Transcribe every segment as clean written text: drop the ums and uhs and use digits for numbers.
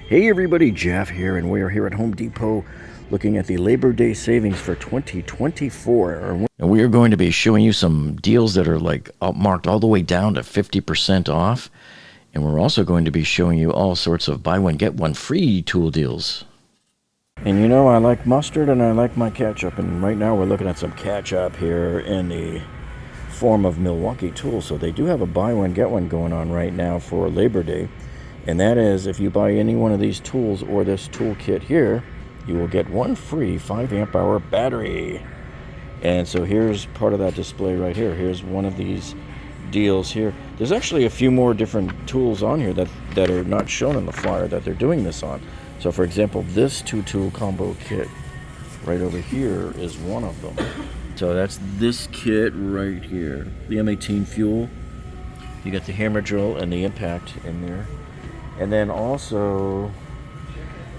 Hey everybody, Jeff here, and we are here at Home Depot looking at the Labor Day savings for 2024. And we are going to be showing you some deals that are like marked all the way down to 50% off. And we're also going to be showing you all sorts of buy one, get one free tool deals. And you know, I like mustard and I like my ketchup. And right now we're looking at some ketchup here in the form of Milwaukee tools. So they do have a buy one, get one going on right now for Labor Day. And that is, if you buy any one of these tools or this toolkit here, you will get one free 5 amp hour battery. And so here's part of that display right here. Here's one of these deals here. There's actually a few more different tools on here that are not shown in the flyer that they're doing this on. So for example, this 2-tool combo kit right over here is one of them. So that's this kit right here. The M18 fuel. You got the hammer drill and the impact in there. And then also,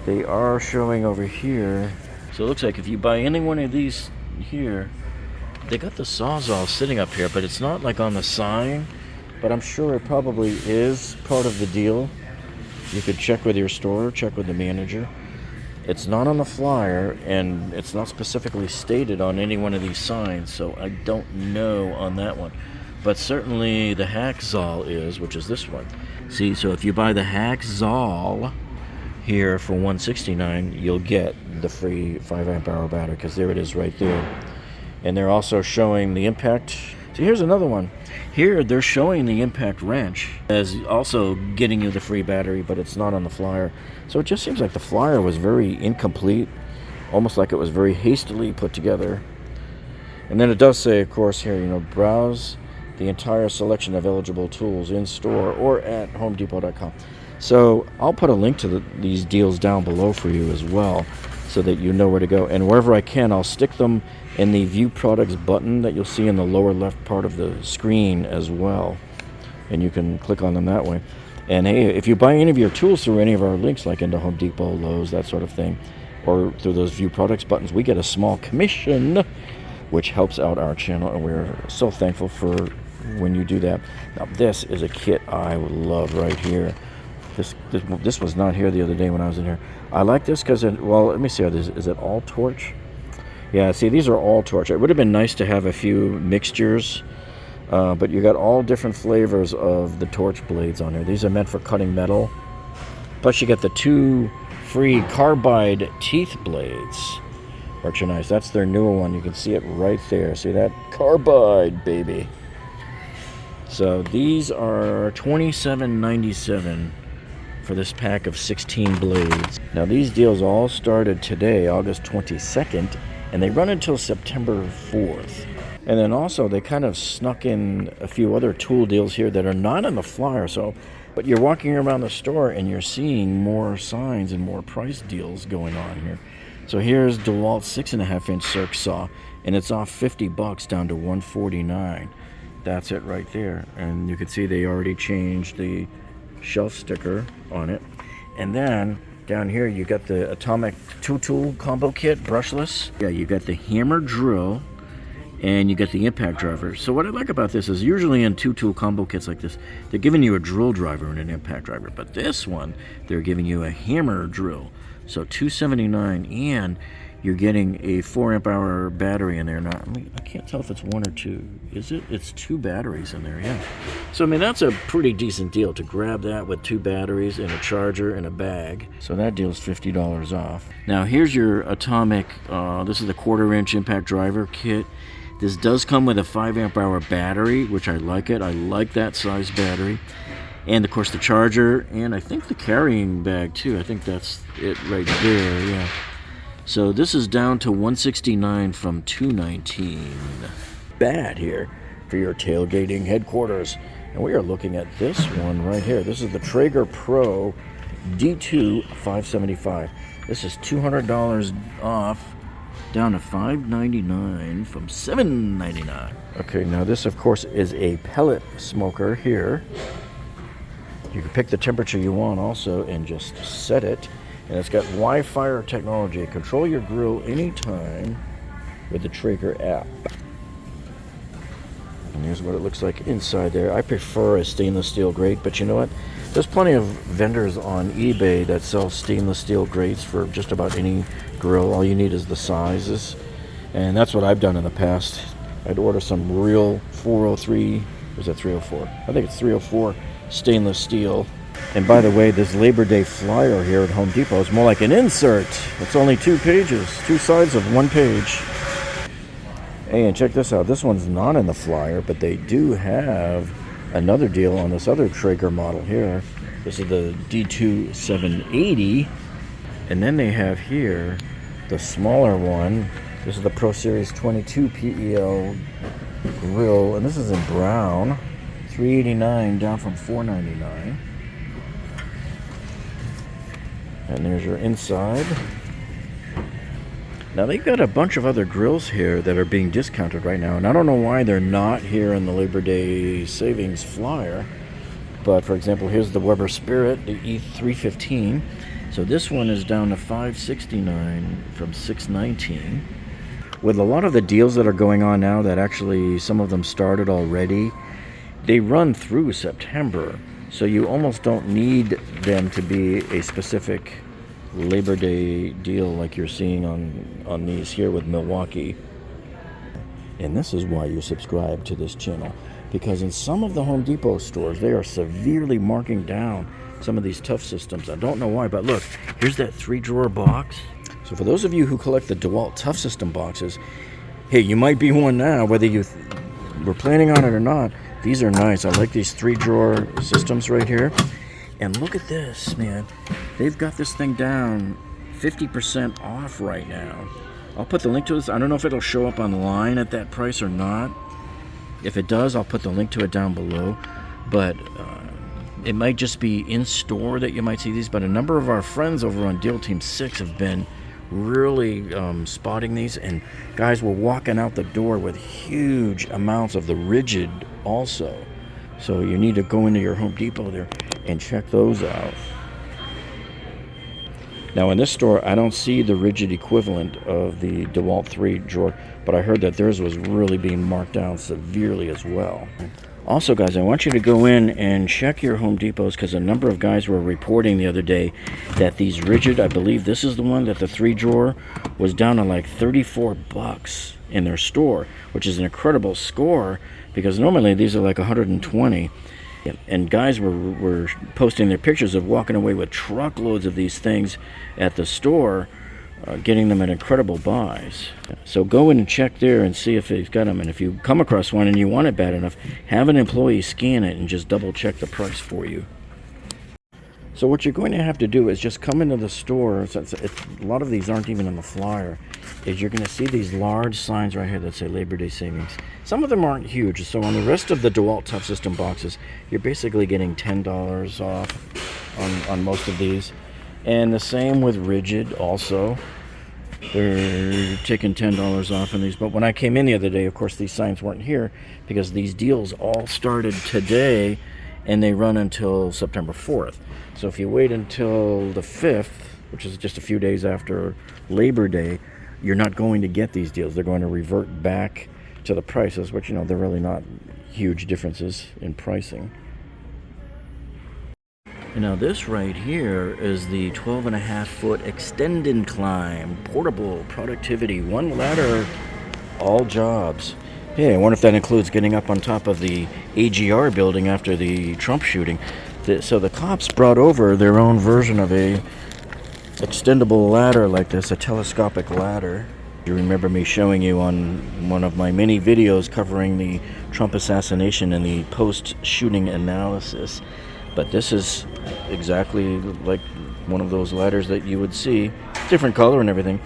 they are showing over here. So it looks like if you buy any one of these here, they got the Sawzall sitting up here, but it's not like on the sign. But I'm sure it probably is part of the deal. You could check with your store, check with the manager. It's not on the flyer, and it's not specifically stated on any one of these signs, so I don't know on that one. But certainly the Hackzall is, which is this one. See, so if you buy the Hackzall here for $169, you'll get the free 5 amp hour battery, because there it is right there. And they're also showing the impact. So here's another one. Here they're showing the impact wrench as also getting you the free battery, but it's not on the flyer. So it just seems like the flyer was very incomplete, almost like it was very hastily put together. And then it does say, of course, here, you know, browse the entire selection of eligible tools in store or at homedepot.com. So I'll put a link to these deals down below for you as well, so that you know where to go. And wherever I can, I'll stick them in the View Products button that you'll see in the lower left part of the screen as well. And you can click on them that way. And hey, if you buy any of your tools through any of our links, like into Home Depot, Lowe's, that sort of thing, or through those View Products buttons, we get a small commission, which helps out our channel, and we're so thankful for when you do that. Now this is a kit I love right here. This was not here the other day when I was in here. I like this because, well, let me see how this is. It all torch? Yeah, see, these are all torch. It would have been nice to have a few mixtures, but you got all different flavors of the torch blades on here. These are meant for cutting metal. Plus you get the 2 free carbide teeth blades, which are nice. That's their newer one. You can see it right there. See that? Carbide, baby. So these are $27.97 for this pack of 16 blades. Now these deals all started today, August 22nd, and they run until September 4th. And then also they kind of snuck in a few other tool deals here that are not on the flyer. So, but you're walking around the store and you're seeing more signs and more price deals going on here. So here's DeWalt 6.5-inch circ saw, and it's off $50 down to $149. That's it right there. And you can see they already changed the shelf sticker on it. And then down here you got the atomic 2-tool combo kit, brushless. Yeah, you got the hammer drill and you got the impact driver. So what I like about this is usually in 2-tool combo kits like this, they're giving you a drill driver and an impact driver. But this one, they're giving you a hammer drill. So $279, and you're getting a 4 amp hour battery in there. Now, I can't tell if it's 1 or 2. Is it? It's 2 batteries in there, yeah. So, I mean, that's a pretty decent deal to grab that with 2 batteries and a charger and a bag. So that deal's $50 off. Now, here's your atomic, this is the 1/4-inch impact driver kit. This does come with a 5 amp hour battery, which I like it. I like that size battery. And, of course, the charger, and I think the carrying bag, too. I think that's it right there, yeah. So this is down to $169 from $219. Bad here for your tailgating headquarters. And we are looking at this one right here. This is the Traeger Pro D2 575. This is $200 off, down to $599 from $799. Okay, now this, of course, is a pellet smoker here. You can pick the temperature you want also and just set it. And it's got Wi-Fi technology. Control your grill anytime with the Traeger app. And here's what it looks like inside there. I prefer a stainless steel grate, but you know what? There's plenty of vendors on eBay that sell stainless steel grates for just about any grill. All you need is the sizes. And that's what I've done in the past. I'd order some real 403, or is that 304? I think it's 304 stainless steel. And by the way, this Labor Day flyer here at Home Depot is more like an insert. It's only 2 pages, 2 sides of 1 page. Hey, and check this out. This one's not in the flyer, but they do have another deal on this other Traeger model here. This is the D2 780. And then they have here the smaller one. This is the Pro Series 22 PEL grill, and this is in brown. $389 down from $499. And there's your inside. Now they've got a bunch of other grills here that are being discounted right now, and I don't know why they're not here in the Labor Day savings flyer. But for example, here's the Weber Spirit, the E315. So this one is down to $569 from $619. With a lot of the deals that are going on now, that actually some of them started already, they run through September. So you almost don't need them to be a specific Labor Day deal like you're seeing on these here with Milwaukee. And this is why you subscribe to this channel, because in some of the Home Depot stores they are severely marking down some of these tough systems. I don't know why, but look, here's that 3-drawer box. So for those of you who collect the DeWalt Tough System boxes, hey, you might be one now, whether you were planning on it or not. These are nice. I like these 3-drawer systems right here. And look at this, man. They've got this thing down 50% off right now. I'll put the link to this. I don't know if it'll show up online at that price or not. If it does, I'll put the link to it down below. But it might just be in store that you might see these. But a number of our friends over on Deal Team 6 have been really spotting these. And guys were walking out the door with huge amounts of the rigid also. So you need to go into your Home Depot there and check those out. Now in this store, I don't see the rigid equivalent of the DeWalt 3-drawer, but I heard that theirs was really being marked down severely as well. Also, guys, I want you to go in and check your Home Depots, because a number of guys were reporting the other day that these rigid, I believe this is the one, that the 3-drawer was down to like $34 in their store, which is an incredible score, because normally these are like 120. And guys were posting their pictures of walking away with truckloads of these things at the store, getting them at incredible buys. So go in and check there and see if they've got them. And if you come across one and you want it bad enough, have an employee scan it and just double check the price for you. So what you're going to have to do is just come into the store. Since a lot of these aren't even on the flyer, is you're going to see these large signs right here that say Labor Day savings. Some of them aren't huge, so on the rest of the DeWalt Tough System boxes, you're basically getting $10 off on most of these. And the same with rigid also. They're taking $10 off on these. But when I came in the other day, of course, these signs weren't here, because these deals all started today and they run until September 4th. So if you wait until the 5th, which is just a few days after Labor Day, you're not going to get these deals. They're going to revert back to the prices, which, you know, they're really not huge differences in pricing. And now this right here is the 12.5-foot extend and climb portable productivity, one ladder, all jobs. Yeah, I wonder if that includes getting up on top of the AGR building after the Trump shooting. So the cops brought over their own version of a extendable ladder like this, a telescopic ladder. You remember me showing you on one of my many videos covering the Trump assassination and the post-shooting analysis. But this is exactly like one of those ladders that you would see, different color and everything.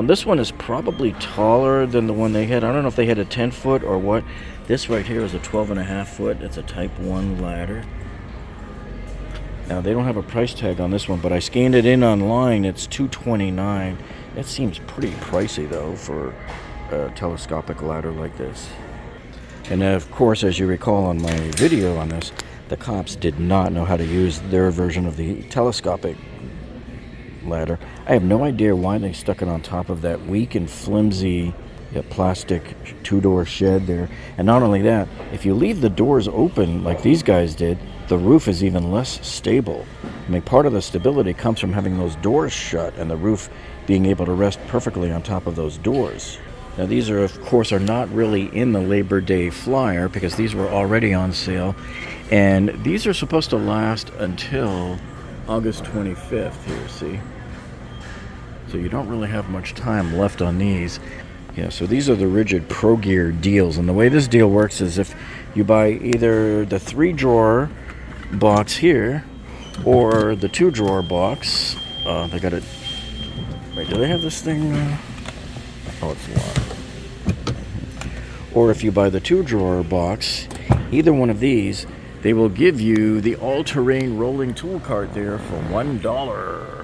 This one is probably taller than the one they had. I don't know if they had a 10-foot or what. This right here is a 12.5-foot. It's a Type 1 ladder. Now, they don't have a price tag on this one, but I scanned it in online. It's $229. That seems pretty pricey, though, for a telescopic ladder like this. And of course, as you recall on my video on this, the cops did not know how to use their version of the telescopic ladder. I have no idea why they stuck it on top of that weak and flimsy plastic 2-door shed there. And not only that, if you leave the doors open like these guys did, the roof is even less stable. I mean, part of the stability comes from having those doors shut and the roof being able to rest perfectly on top of those doors. Now these are, of course, are not really in the Labor Day flyer because these were already on sale. And these are supposed to last until August 25th here, see? So you don't really have much time left on these. Yeah, so these are the Rigid Pro Gear deals. And the way this deal works is if you buy either the 3-drawer box here or the 2-drawer box. They got it. Wait, do they have this thing? Oh, it's locked. Or if you buy the 2-drawer box, either one of these, they will give you the all-terrain rolling tool cart there for $1.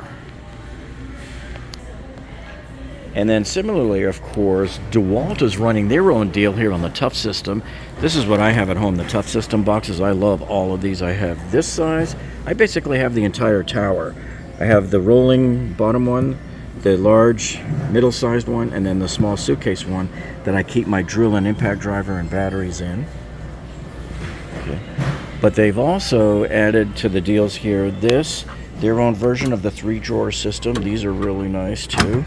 And then similarly, of course, DeWalt is running their own deal here on the Tough System. This is what I have at home, the Tough System boxes. I love all of these. I have this size. I basically have the entire tower. I have the rolling bottom one, the large middle-sized one, and then the small suitcase one that I keep my drill and impact driver and batteries in. Okay. But they've also added to the deals here their own version of the 3-drawer system. These are really nice too.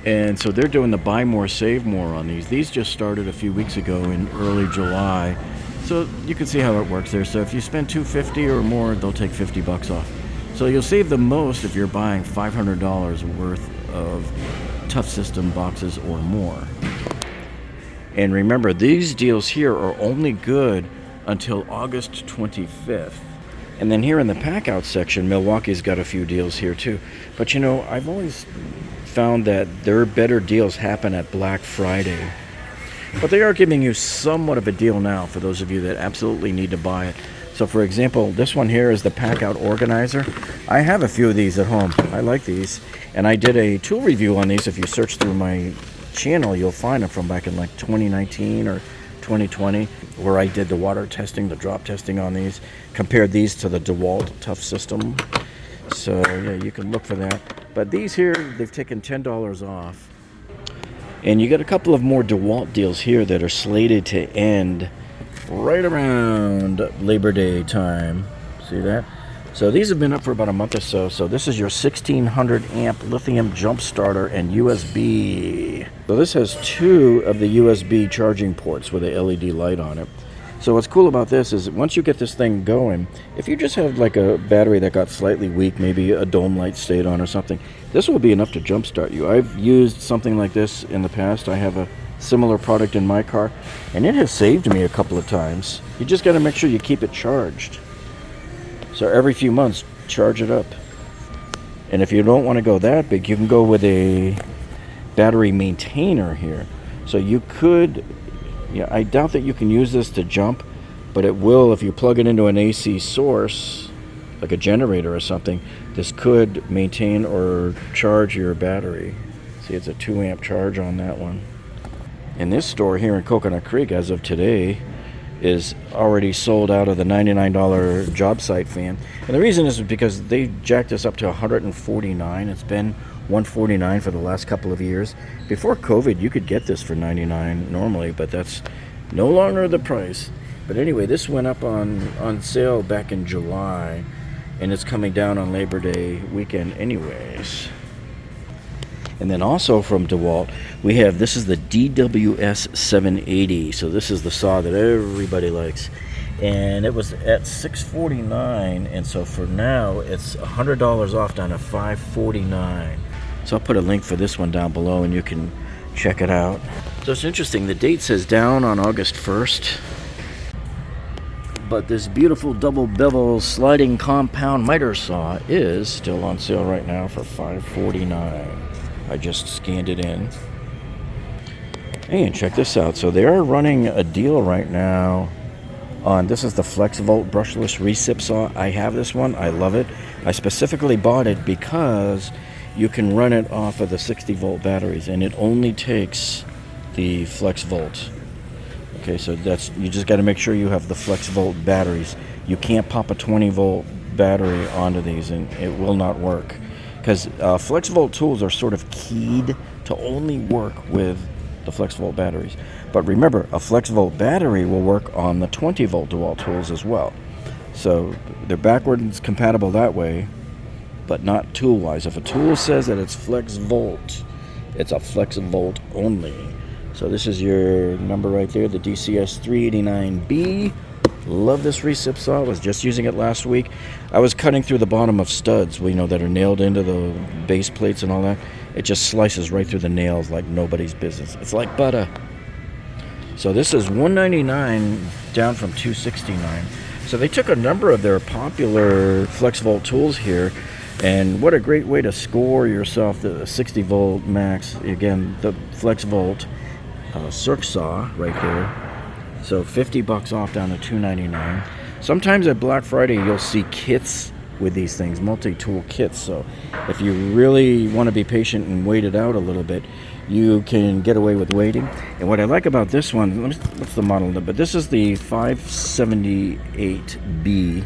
And so they're doing the buy more, save more on these. These just started a few weeks ago in early July. So you can see how it works there. So if you spend $250 or more, they'll take $50 off. So you'll save the most if you're buying $500 worth of Tough System boxes or more. And remember, these deals here are only good until August 25th. And then here in the pack out section, Milwaukee's got a few deals here too. But you know, I've always found that their better deals happen at Black Friday. But they are giving you somewhat of a deal now for those of you that absolutely need to buy it. So for example, this one here is the pack out organizer. I have a few of these at home. I like these. And I did a tool review on these. If you search through my channel, you'll find them from back in like 2019 or 2020, where I did the water testing, the drop testing on these, compared these to the DeWalt Tough System. So yeah, you can look for that. But these here, they've taken $10 off. And you got a couple of more DeWalt deals here that are slated to end right around Labor Day time. See that? So these have been up for about a month or so. So this is your 1600 amp lithium jump starter and USB. So this has 2 of the USB charging ports with a LED light on it. So what's cool about this is once you get this thing going, if you just have like a battery that got slightly weak, maybe a dome light stayed on or something, this will be enough to jumpstart you. I've used something like this in the past. I have a similar product in my car, and it has saved me a couple of times. You just got to make sure you keep it charged. So every few months, charge it up. And if you don't want to go that big, you can go with a battery maintainer here. So you could... Yeah, I doubt that you can use this to jump, but it will if you plug it into an AC source, like a generator or something. This could maintain or charge your battery. See, it's a 2 amp charge on that one. And this store here in Coconut Creek, as of today, is already sold out of the $99 job site fan. And the reason is because they jacked this up to $149. It's been $149 for the last couple of years. Before COVID, you could get this for $99 normally, but that's no longer the price. But anyway, this went up on sale back in July, and it's coming down on Labor Day weekend anyways. And then also from DeWalt, we have, this is the DWS 780. So this is the saw that everybody likes. And it was at $649, and so for now, it's $100 off down to $549. So I'll put a link for this one down below and you can check it out. So it's interesting, the date says down on August 1st. But this beautiful double bevel sliding compound miter saw is still on sale right now for $549. I just scanned it in. Hey, and check this out. So they are running a deal right now on, this is the FlexVolt brushless recip saw. I have this one. I love it. I specifically bought it because you can run it off of the 60-volt batteries, and it only takes the FlexVolt. Okay, so that's, you just got to make sure you have the FlexVolt batteries. You can't pop a 20-volt battery onto these, and it will not work. Because FlexVolt tools are sort of keyed to only work with the flex volt batteries. But remember, a flex volt battery will work on the 20 volt DeWalt tools as well. So they're backwards compatible that way, but not tool wise. If a tool says that it's flex volt, it's a flex volt only. So this is your number right there, the DCS 389B. Love this recip saw. I was just using it last week. I was cutting through the bottom of studs, that are nailed into the base plates and all that. It just slices right through the nails like nobody's business. It's like butter. So this is $199 down from $269. So they took a number of their popular flex volt tools here, and what a great way to score yourself the 60 volt max. Again, the flex volt circ saw right here. So $50 off down to $299. Sometimes at Black Friday you'll see kits with these things, multi-tool kits. So if you really want to be patient and wait it out a little bit, you can get away with waiting. And what I like about this one, what's the model? But this is the 578B,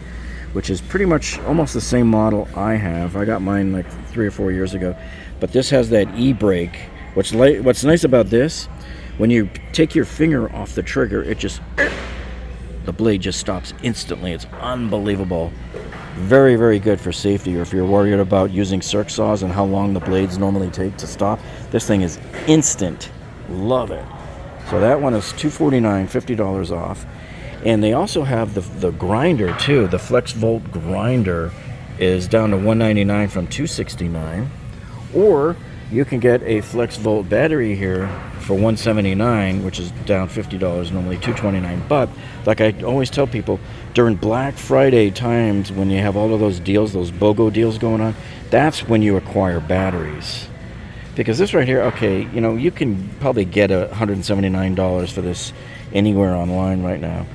which is pretty much almost the same model I have. I got mine like 3 or 4 years ago. But this has that e-brake. What's nice about this, when you take your finger off the trigger, the blade just stops instantly. It's unbelievable. Very, very good for safety, or if you're worried about using circ saws and how long the blades normally take to stop. This thing is instant. Love it. So that one is $249, $50 off. And they also have the grinder too. The flex volt grinder is down to $199 from $269. Or you can get a flex volt battery here for $179, which is down $50, normally $229. But like I always tell people, during Black Friday times when you have all of those deals, those BOGO deals going on, that's when you acquire batteries. Because this right here, okay, you can probably get $179 for this anywhere online right now.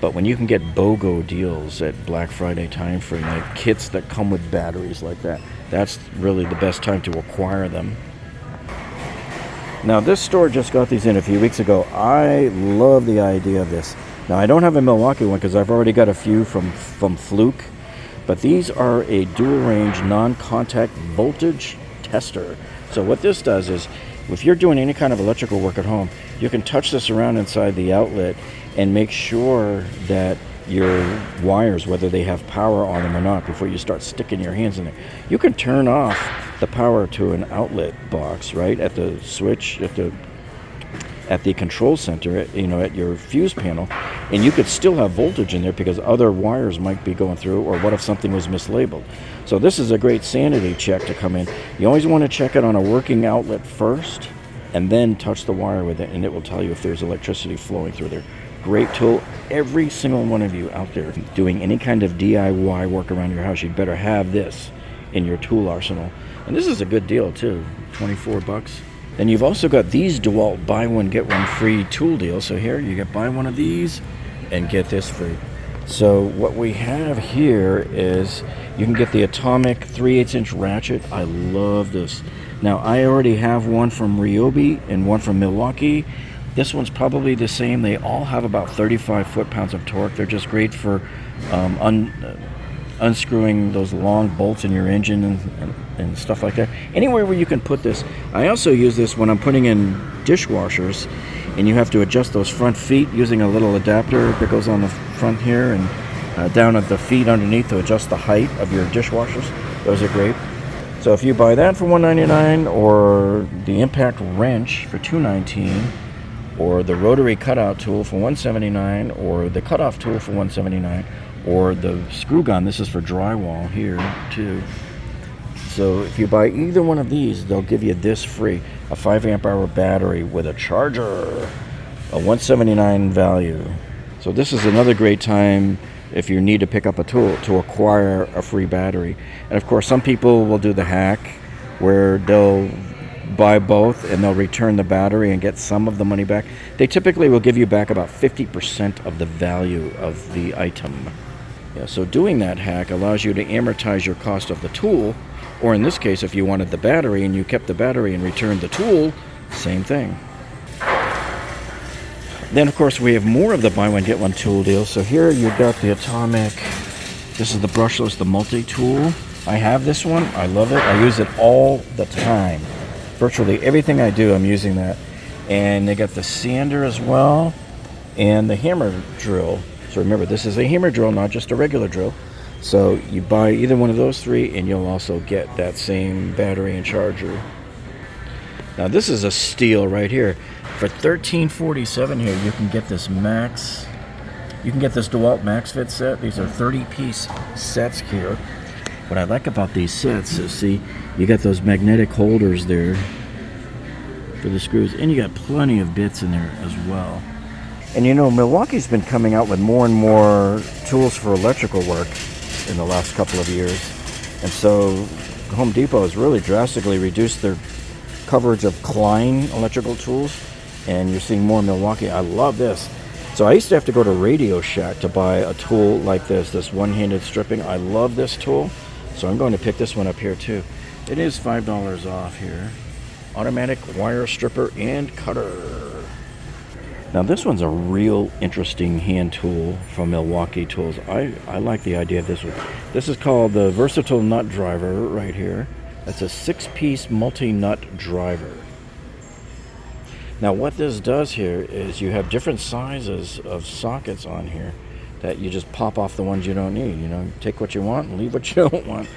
But when you can get BOGO deals at Black Friday time frame, like kits that come with batteries like that, that's really the best time to acquire them. Now, this store just got these in a few weeks ago. I love the idea of this. Now, I don't have a Milwaukee one because I've already got a few from Fluke, but these are a dual-range non-contact voltage tester. So what this does is, if you're doing any kind of electrical work at home, you can touch this around inside the outlet and make sure that your wires, whether they have power on them or not, before you start sticking your hands in there. You can turn off the power to an outlet box, right, at the switch, at the control center, at your fuse panel, and you could still have voltage in there because other wires might be going through, or what if something was mislabeled. So this is a great sanity check to come in. You always want to check it on a working outlet first, and then touch the wire with it, and it will tell you if there's electricity flowing through there. Great tool. Every single one of you out there doing any kind of DIY work around your house, you'd better have this in your tool arsenal. And this is a good deal too, $24. Then you've also got these DeWalt buy one get one free tool deals. So here you get buy one of these and get this free. So what we have here is you can get the atomic 3/8" ratchet. I love this. Now I already have one from Ryobi and one from Milwaukee. This one's probably the same. They all have about 35 foot-pounds of torque. They're just great for unscrewing those long bolts in your engine and stuff like that. Anywhere where you can put this. I also use this when I'm putting in dishwashers, and you have to adjust those front feet using a little adapter that goes on the front here and down at the feet underneath to adjust the height of your dishwashers. Those are great. So if you buy that for $199, or the impact wrench for $219, or the rotary cutout tool for $179, or the cutoff tool for $179, or the screw gun, this is for drywall here too. So if you buy either one of these, they'll give you this free, a 5 amp hour battery with a charger, a $179 value. So this is another great time if you need to pick up a tool to acquire a free battery. And of course, some people will do the hack where they'll buy both and they'll return the battery and get some of the money back. They typically will give you back about 50% of the value of the item. Yeah, so doing that hack allows you to amortize your cost of the tool, or in this case, if you wanted the battery and you kept the battery and returned the tool, same thing. Then of course we have more of the buy one get one tool deal. So here you've got the atomic, this is the brushless, the multi-tool. I have this one, I love it, I use it all the time. Virtually everything I do, I'm using that. And they got the sander as well, and the hammer drill. So remember, this is a hammer drill, not just a regular drill. So you buy either one of those three, and you'll also get that same battery and charger. Now this is a steal right here. For $13.47 here, you can get this Max. You can get this DeWalt Max Fit set. These are 30-piece sets here. What I like about these sets is, see, you got those magnetic holders there for the screws, and you got plenty of bits in there as well. And you know, Milwaukee's been coming out with more and more tools for electrical work in the last couple of years. And so Home Depot has really drastically reduced their coverage of Klein electrical tools, and you're seeing more Milwaukee. I love this. So I used to have to go to Radio Shack to buy a tool like this one-handed stripping. I love this tool, so I'm going to pick this one up here too. It is $5 off here. Automatic wire stripper and cutter. Now this one's a real interesting hand tool from Milwaukee Tools. I like the idea of this one. This is called the Versatile Nut Driver right here. That's a 6-piece multi-nut driver. Now what this does here is you have different sizes of sockets on here that you just pop off the ones you don't need. You know, take what you want and leave what you don't want.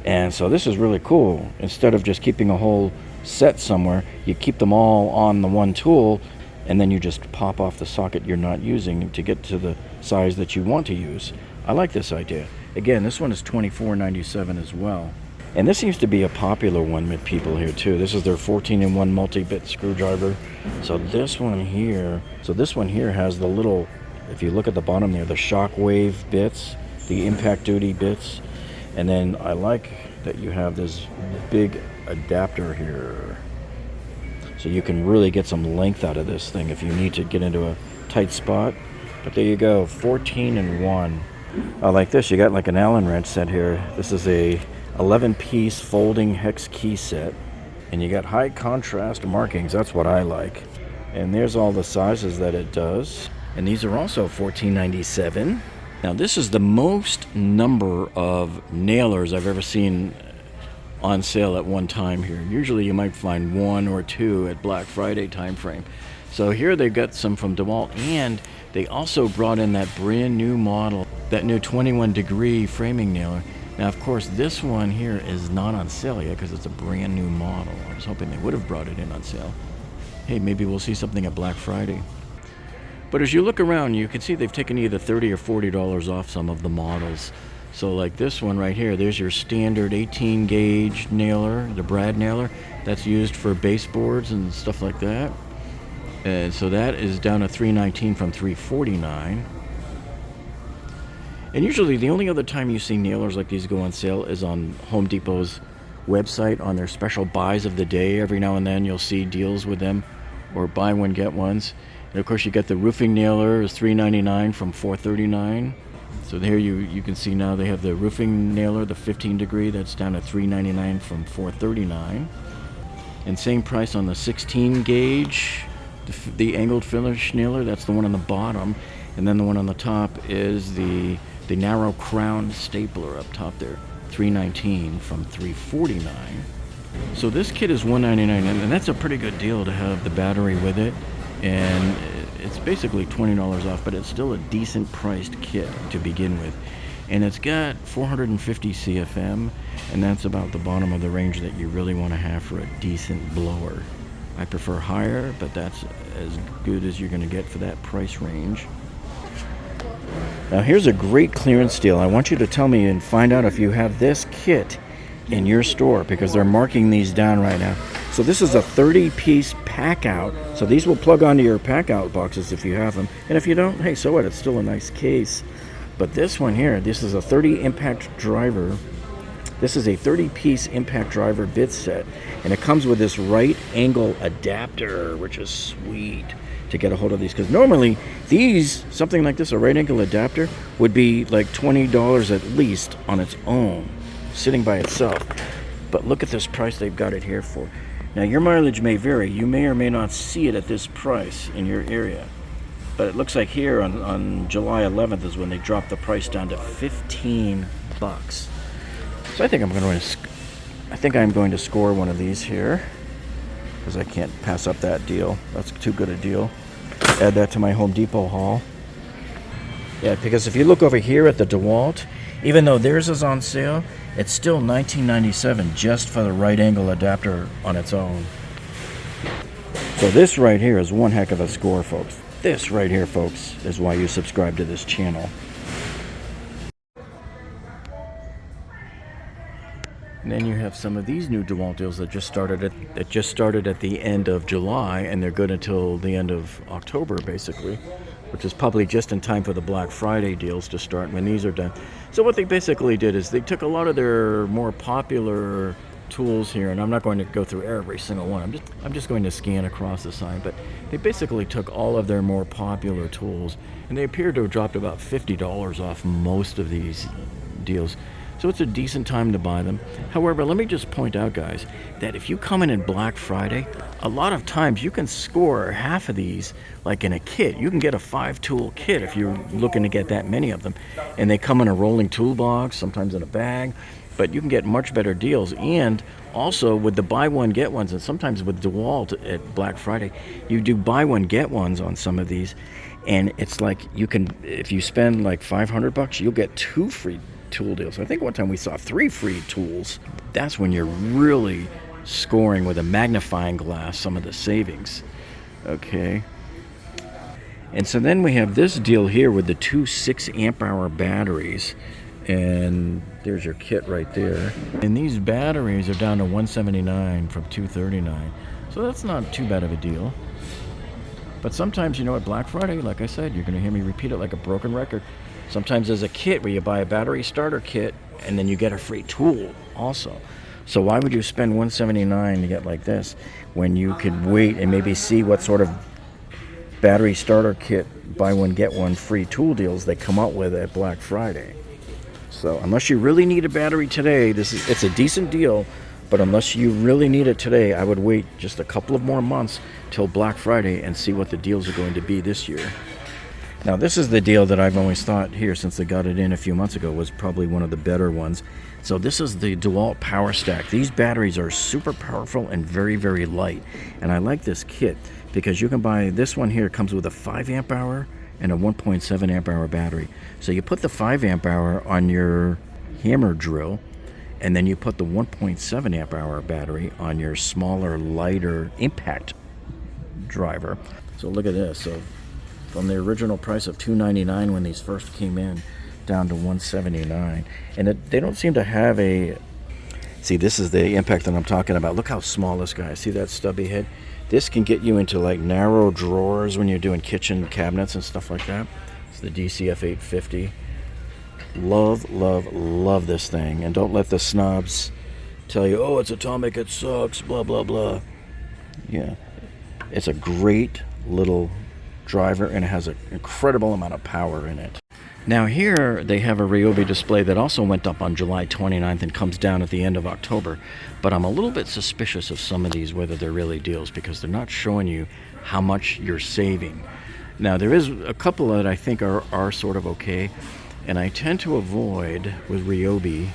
And so this is really cool. Instead of just keeping a whole set somewhere, you keep them all on the one tool, and then you just pop off the socket you're not using to get to the size that you want to use. I like this idea. Again, this one is $24.97 as well. And this seems to be a popular one with people here too. This is their 14-in-1 multi-bit screwdriver. So this one here has the little, if you look at the bottom there, the shockwave bits, the impact duty bits. And then I like that you have this big adapter here. So you can really get some length out of this thing if you need to get into a tight spot. But there you go, 14-in-1. I like this. You got like an Allen wrench set here. This is a 11-piece folding hex key set. And you got high contrast markings. That's what I like. And there's all the sizes that it does. And these are also $14.97. Now this is the most number of nailers I've ever seen on sale at one time here. Usually you might find one or two at Black Friday time frame. So here they've got some from DeWalt, and they also brought in that brand new model, that new 21-degree framing nailer. Now of course this one here is not on sale yet because it's a brand new model. I was hoping they would have brought it in on sale. Hey, maybe we'll see something at Black Friday. But as you look around, you can see they've taken either $30 or $40 off some of the models. So like this one right here, there's your standard 18 gauge nailer, the brad nailer. That's used for baseboards and stuff like that. And so that is down to $319 from $349. And usually the only other time you see nailers like these go on sale is on Home Depot's website on their special buys of the day. Every now and then you'll see deals with them, or buy one get ones. And of course you get the roofing nailer is $399 from $439. So there you can see now they have the roofing nailer, the 15-degree, that's down to $399 from $439. And same price on the 16 gauge, the angled finish nailer, that's the one on the bottom. And then the one on the top is the narrow crown stapler up top there, $319 from $349. So this kit is $199, and that's a pretty good deal to have the battery with it. And it's basically $20 off, but it's still a decent priced kit to begin with. And it's got 450 CFM, and that's about the bottom of the range that you really want to have for a decent blower. I prefer higher, but that's as good as you're going to get for that price range. Now here's a great clearance deal. I want you to tell me and find out if you have this kit in your store, because they're marking these down right now. So this is a 30-piece pack out. So these will plug onto your pack out boxes if you have them. And if you don't, hey, so what? It's still a nice case. But this one here, this is a 30 impact driver. This is a 30-piece impact driver bit set. And it comes with this right angle adapter, which is sweet to get a hold of these. Because normally these, something like this, a right angle adapter, would be like $20 at least on its own, sitting by itself. But look at this price they've got it here for. Now your mileage may vary. You may or may not see it at this price in your area. But it looks like here on July 11th is when they dropped the price down to $15. So I think I'm going to score one of these here. because I can't pass up that deal. That's too good a deal. Add that to my Home Depot haul. Yeah, because if you look over here at the DeWalt, even though theirs is on sale, it's still $19.97 just for the right angle adapter on its own. So this right here is one heck of a score, folks. This right here, folks, is why you subscribe to this channel. And then you have some of these new DeWalt deals that just started at the end of July, and they're good until the end of October, basically, which is probably just in time for the Black Friday deals to start when these are done. So what they basically did is they took a lot of their more popular tools here, and I'm not going to go through every single one. I'm just going to scan across the side, but they basically took all of their more popular tools, and they appear to have dropped about $50 off most of these deals. So it's a decent time to buy them. However, let me just point out, guys, that if you come in Black Friday, a lot of times you can score half of these like in a kit. You can get a 5-tool kit if you're looking to get that many of them. And they come in a rolling toolbox, sometimes in a bag, but you can get much better deals. And also with the buy one, get ones, and sometimes with DeWalt at Black Friday, you do buy one, get ones on some of these. And it's like you can, if you spend like $500, you'll get 2 free tool deals. I think one time we saw 3 free tools. That's when you're really scoring with a magnifying glass some of the savings. Okay. And so then we have this deal here with the 2 6-amp-hour batteries. And there's your kit right there. And these batteries are down to $179 from $239. So that's not too bad of a deal. But sometimes, you know, at Black Friday, like I said, you're going to hear me repeat it like a broken record. Sometimes there's a kit where you buy a battery starter kit and then you get a free tool also. So why would you spend $179 to get like this when you could wait and maybe see what sort of battery starter kit, buy one, get one free tool deals they come out with at Black Friday? So unless you really need a battery today, it's a decent deal. But unless you really need it today, I would wait just a couple of more months till Black Friday and see what the deals are going to be this year. Now, this is the deal that I've always thought here, since they got it in a few months ago, was probably one of the better ones. So this is the DeWalt Power Stack. These batteries are super powerful and very, very light. And I like this kit because you can buy this one here. It comes with a 5-amp-hour and a 1.7-amp-hour battery. So you put the 5-amp-hour on your hammer drill, and then you put the 1.7-amp-hour battery on your smaller, lighter impact driver. So look at this. So from the original price of $299 when these first came in, down to $179. And they don't seem to have a... See, this is the impact that I'm talking about. Look how small this guy is. See that stubby head? This can get you into like narrow drawers when you're doing kitchen cabinets and stuff like that. It's the DCF 850. Love, love, love this thing. And don't let the snobs tell you, oh, it's atomic, it sucks, blah, blah, blah. Yeah. It's a great little driver, and it has an incredible amount of power in it. Now here they have a Ryobi display that also went up on July 29th and comes down at the end of October. But I'm a little bit suspicious of some of these, whether they're really deals, because they're not showing you how much you're saving. Now there is a couple that I think are sort of okay, and I tend to avoid with Ryobi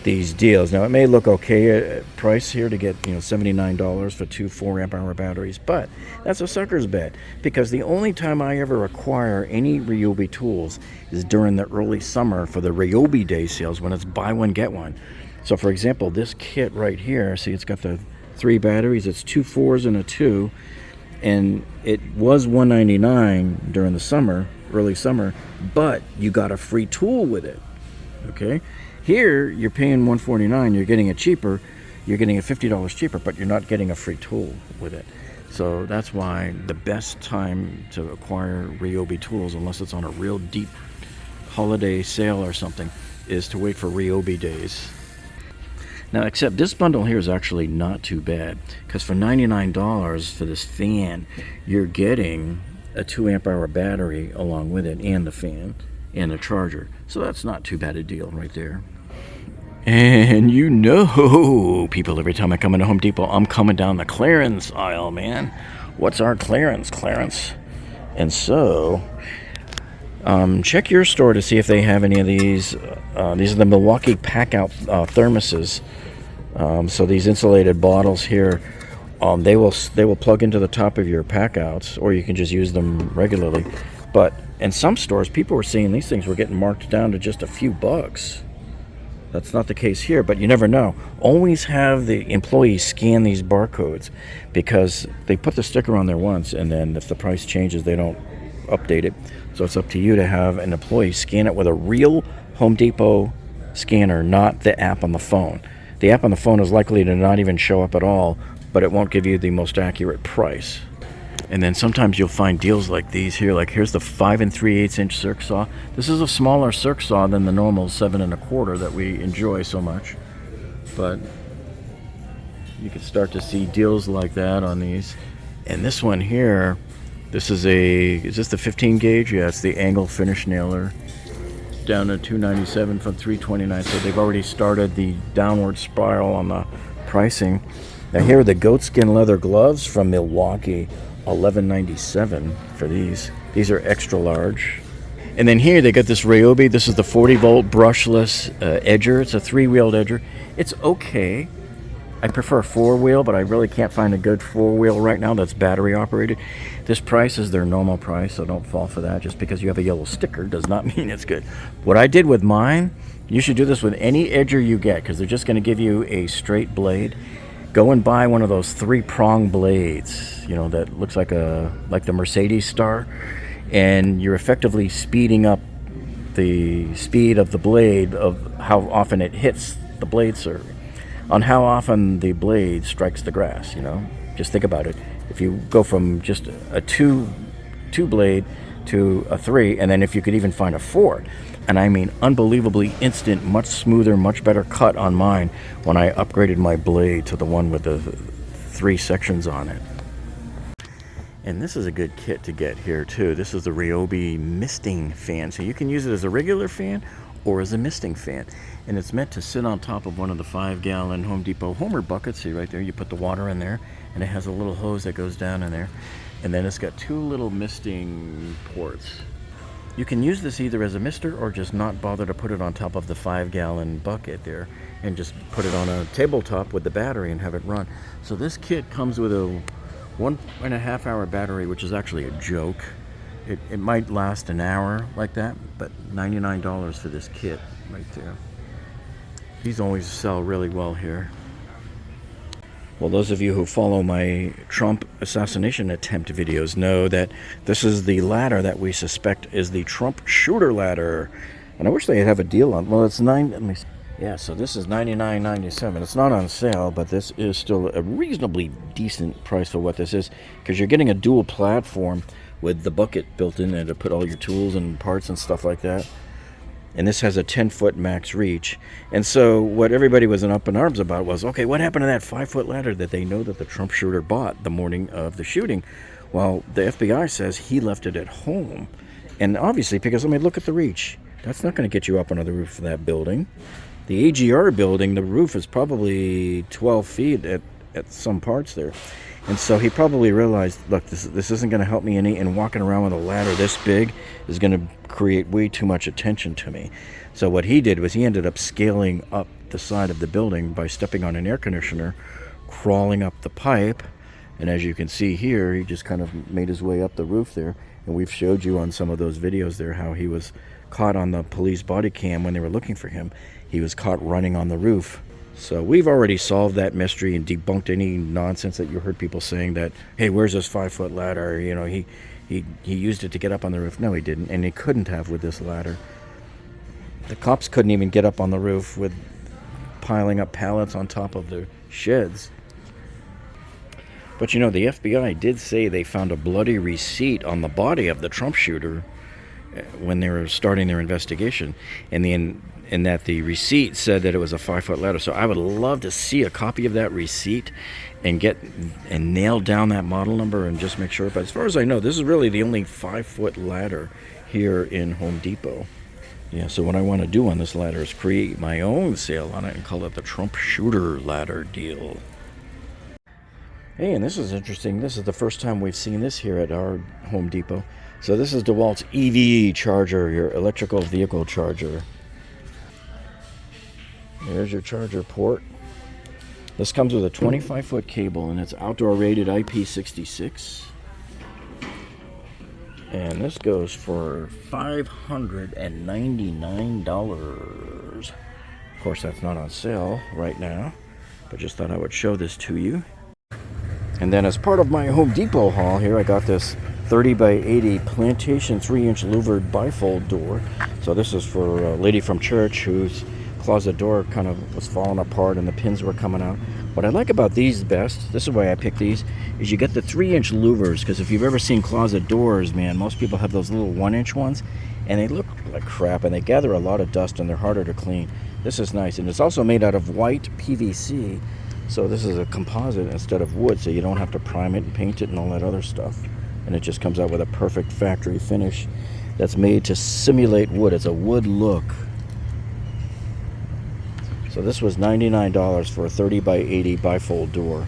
these deals. Now it may look okay at price here to get, you know, $79 for 2 4-amp-hour batteries, but that's a sucker's bet, because the only time I ever acquire any Ryobi tools is during the early summer for the Ryobi Day sales, when it's buy one get one. So for example, this kit right here, see, it's got the 3 batteries, it's 2 4s and a 2, and it was $199 during the summer, early summer, but you got a free tool with it. Okay, here you're paying $149, you're getting it cheaper, you're getting it $50 cheaper, but you're not getting a free tool with it. So that's why the best time to acquire Ryobi tools, unless it's on a real deep holiday sale or something, is to wait for Ryobi days. Now, except this bundle here is actually not too bad, because for $99 for this fan, you're getting a 2-amp-hour battery along with it, and the fan and a charger. So that's not too bad a deal right there. And you know, people, every time I come into Home Depot, I'm coming down the clearance aisle, man. What's our clearance? And so check your store to see if they have any of these. These are the Milwaukee pack out thermoses. So these insulated bottles here They will plug into the top of your pack outs, or you can just use them regularly. But in some stores, people were seeing these things were getting marked down to just a few bucks. That's not the case here, but you never know. Always have the employees scan these barcodes, because they put the sticker on there once, and then if the price changes, they don't update it. So it's up to you to have an employee scan it with a real Home Depot scanner, not the app on the phone. The app on the phone is likely to not even show up at all, but it won't give you the most accurate price. And then sometimes you'll find deals like these here. Like here's the 5 3/8 inch circ saw. This is a smaller circ saw than the normal 7 1/4 that we enjoy so much. But you can start to see deals like that on these. And this one here, is this the 15 gauge? Yeah, it's the angle finish nailer. Down to $297 from $329. So they've already started the downward spiral on the pricing. Now here are the goatskin leather gloves from Milwaukee. $11.97 for these. These are extra large. And then here they got this Ryobi. This is the 40-volt brushless edger. It's a 3-wheeled edger. It's okay. I prefer a 4-wheel, but I really can't find a good 4-wheel right now that's battery operated. This price is their normal price, so don't fall for that. Just because you have a yellow sticker does not mean it's good. What I did with mine, you should do this with any edger you get, because they're just going to give you a straight blade. Go and buy one of those 3-prong blades, that looks like the Mercedes star, and you're effectively speeding up the speed of the blade of how often it hits the blade survey, on how often the blade strikes the grass. Just think about it. If you go from just a two blade to a 3, and then if you could even find a 4. And I mean unbelievably instant, much smoother, much better cut on mine when I upgraded my blade to the one with the 3 sections on it. And this is a good kit to get here too. This is the Ryobi misting fan. So you can use it as a regular fan or as a misting fan. And it's meant to sit on top of one of the 5-gallon Home Depot Homer buckets. See right there, you put the water in there, and it has a little hose that goes down in there. And then it's got 2 little misting ports. You can use this either as a mister or just not bother to put it on top of the 5-gallon bucket there, and just put it on a tabletop with the battery and have it run. So this kit comes with a 1.5 hour battery, which is actually a joke. It might last an hour like that, but $99 for this kit right there. These always sell really well here. Well, those of you who follow my Trump assassination attempt videos know that this is the ladder that we suspect is the Trump shooter ladder. And I wish they'd have a deal on. Well, it's so this is $99.97. It's not on sale, but this is still a reasonably decent price for what this is, because you're getting a dual platform with the bucket built in there to put all your tools and parts and stuff like that. And this has a 10-foot max reach. And so what everybody was up in arms about was, okay, what happened to that 5-foot ladder that they know that the Trump shooter bought the morning of the shooting? Well, the FBI says he left it at home. And obviously, because, look at the reach. That's not going to get you up onto the roof of that building. The AGR building, the roof is probably 12 feet at some parts there. And so he probably realized, look, this isn't going to help me any, and walking around with a ladder this big is going to create way too much attention to me. So what he did was he ended up scaling up the side of the building by stepping on an air conditioner, crawling up the pipe, and as you can see here, he just kind of made his way up the roof there. And we've showed you on some of those videos there how he was caught on the police body cam when they were looking for him. He was caught running on the roof. So we've already solved that mystery and debunked any nonsense that you heard people saying that, hey, where's this 5-foot ladder? He used it to get up on the roof. No, he didn't, and he couldn't have with this ladder. The cops couldn't even get up on the roof with piling up pallets on top of the sheds. But the FBI did say they found a bloody receipt on the body of the Trump shooter when they were starting their investigation, and that the receipt said that it was a 5-foot ladder. So I would love to see a copy of that receipt and nail down that model number and just make sure. But as far as I know, this is really the only 5-foot ladder here in Home Depot. Yeah, so what I want to do on this ladder is create my own sale on it and call it the Trump shooter ladder deal. Hey, and this is interesting. This is the first time we've seen this here at our Home Depot. So this is DeWalt's EV charger, your electrical vehicle charger. There's your charger port. This comes with a 25-foot cable, and it's outdoor rated IP66. And this goes for $599. Of course, that's not on sale right now, but just thought I would show this to you. And then as part of my Home Depot haul here, I got this 30 by 80 plantation 3-inch louvered bifold door. So this is for a lady from church whose closet door kind of was falling apart and the pins were coming out. What I like about these best, this is why I picked these, is you get the 3-inch louvers, because if you've ever seen closet doors, man, most people have those little 1-inch ones, and they look like crap, and they gather a lot of dust, and they're harder to clean. This is nice, and it's also made out of white PVC, so this is a composite instead of wood, so you don't have to prime it and paint it and all that other stuff. And it just comes out with a perfect factory finish that's made to simulate wood. It's a wood look. So this was $99 for a 30 by 80 bifold door.